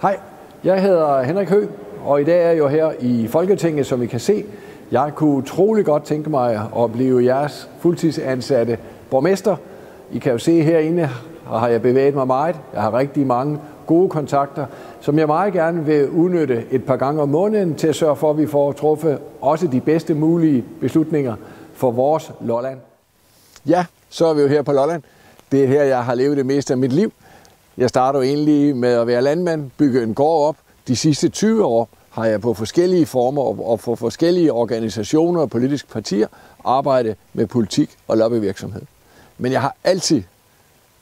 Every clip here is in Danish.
Hej, jeg hedder Henrik Høgh, og i dag er jeg jo her i Folketinget, som I kan se. Jeg kunne utrolig godt tænke mig at blive jeres fuldtidsansatte borgmester. I kan jo se herinde, har jeg bevæget mig meget. Jeg har rigtig mange gode kontakter, som jeg meget gerne vil udnytte et par gange om måneden til at sørge for, at vi får truffet også de bedste mulige beslutninger for vores Lolland. Ja, så er vi jo her på Lolland. Det er her, jeg har levet det meste af mit liv. Jeg startede egentlig med at være landmand, bygge en gård op. De sidste 20 år har jeg på forskellige former og for forskellige organisationer og politiske partier arbejdet med politik og lobbyvirksomhed. Men jeg har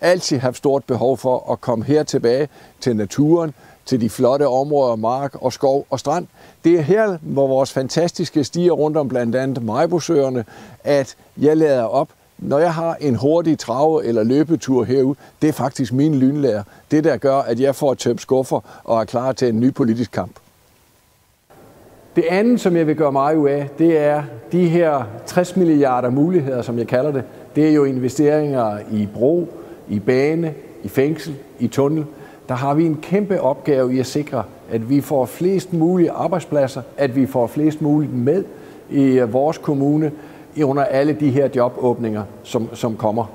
altid haft stort behov for at komme her tilbage til naturen, til de flotte områder, mark og skov og strand. Det er her, hvor vores fantastiske stier rundt om blandt andet Maribosøerne, at jeg lader op. Når jeg har en hurtig trave- eller løbetur herude, det er faktisk min lynlærer. Det, der gør, at jeg får tømt skuffer og er klar til en ny politisk kamp. Det andet, som jeg vil gøre meget ud af, det er de her 60 milliarder muligheder, som jeg kalder det. Det er jo investeringer i bro, i bane, i fængsel, i tunnel. Der har vi en kæmpe opgave i at sikre, at vi får flest mulige arbejdspladser, at vi får flest muligt med i vores kommune under alle de her jobåbninger, som kommer.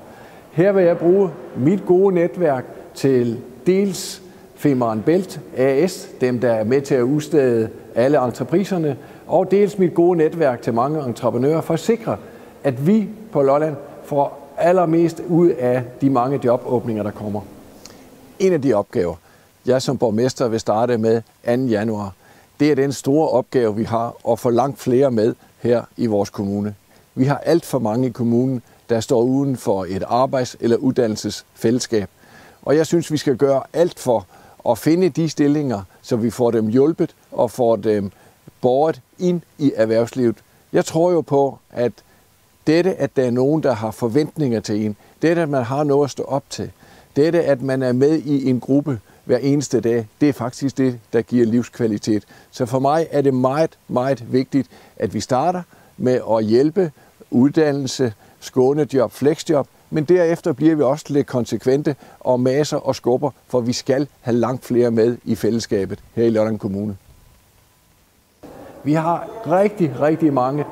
Her vil jeg bruge mit gode netværk til dels Femern Bælt AS, dem der er med til at udstede alle entrepriserne, og dels mit gode netværk til mange entreprenører for at sikre, at vi på Lolland får allermest ud af de mange jobåbninger, der kommer. En af de opgaver, jeg som borgmester vil starte med 2. januar, det er den store opgave, vi har at få langt flere med her i vores kommune. Vi har alt for mange i kommunen, der står uden for et arbejds- eller uddannelsesfællesskab. Og jeg synes, vi skal gøre alt for at finde de stillinger, så vi får dem hjulpet og får dem båret ind i erhvervslivet. Jeg tror jo på, at dette, at der er nogen, der har forventninger til en, dette, at man har noget at stå op til, dette, at man er med i en gruppe hver eneste dag, det er faktisk det, der giver livskvalitet. Så for mig er det meget, meget vigtigt, at vi starter med at hjælpe uddannelse, skånejob, flexjob, men derefter bliver vi også lidt konsekvente og maser og skubber, for vi skal have langt flere med i fællesskabet her i Lolland Kommune. Vi har rigtig mange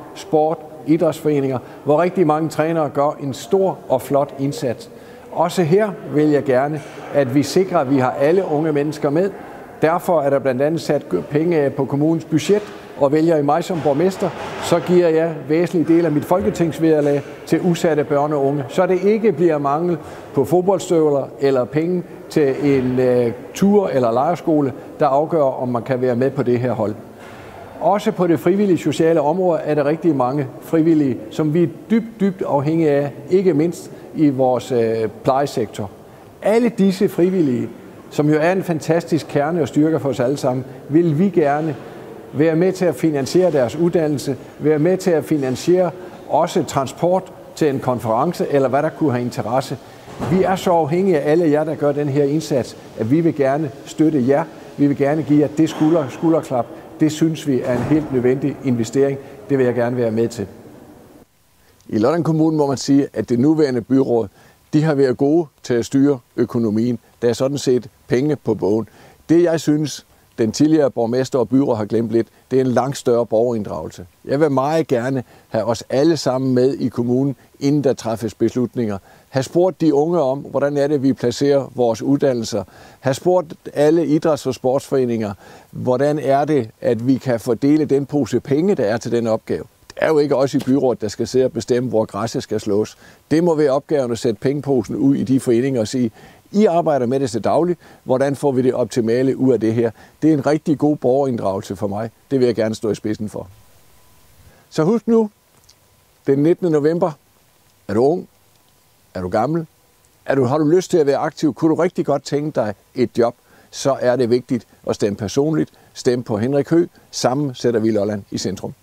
idrætsforeninger, hvor rigtig mange trænere gør en stor og flot indsats. Også her vil jeg gerne, at vi sikrer, at vi har alle unge mennesker med. Derfor er der blandt andet sat penge af på kommunens budget, og vælger I mig som borgmester, så giver jeg væsentlige del af mit folketingsvederlag til udsatte børn og unge, så det ikke bliver mangel på fodboldstøvler eller penge til en tur- eller lejrskole, der afgør, om man kan være med på det her hold. Også på det frivillige sociale område er der rigtig mange frivillige, som vi er dybt afhængige af, ikke mindst i vores plejesektor. Alle disse frivillige, som jo er en fantastisk kerne og styrke for os alle sammen, vil vi gerne være med til at finansiere deres uddannelse, være med til at finansiere også transport til en konference, eller hvad der kunne have interesse. Vi er så afhængige af alle jer, der gør den her indsats, at vi vil gerne støtte jer. Vi vil gerne give jer det skulderklap. Det synes vi er en helt nødvendig investering. Det vil jeg gerne være med til. I Lolland Kommune må man sige, at det nuværende byråd, de har været gode til at styre økonomien. Der er sådan set penge på bogen. Det jeg synes, den tidligere borgmester og byråd har glemt lidt, det er en langt større borgerinddragelse. Jeg vil meget gerne have os alle sammen med i kommunen, inden der træffes beslutninger. Have spurgt de unge om, hvordan er det, vi placerer vores uddannelser. Have spurgt alle idræts- og sportsforeninger, hvordan er det, at vi kan fordele den pose penge, der er til den opgave. Det er jo ikke også i byrådet, der skal sidde og bestemme, hvor græsset skal slås. Det må være opgaven at sætte pengeposen ud i de foreninger og sige, I arbejder med det til dagligt. Hvordan får vi det optimale ud af det her? Det er en rigtig god borgerinddragelse for mig. Det vil jeg gerne stå i spidsen for. Så husk nu, den 19. november, er du ung? Er du gammel? Har du lyst til at være aktiv? Kunne du rigtig godt tænke dig et job? Så er det vigtigt at stemme personligt. Stem på Henrik Høgh. Sammen sætter vi Lolland i centrum.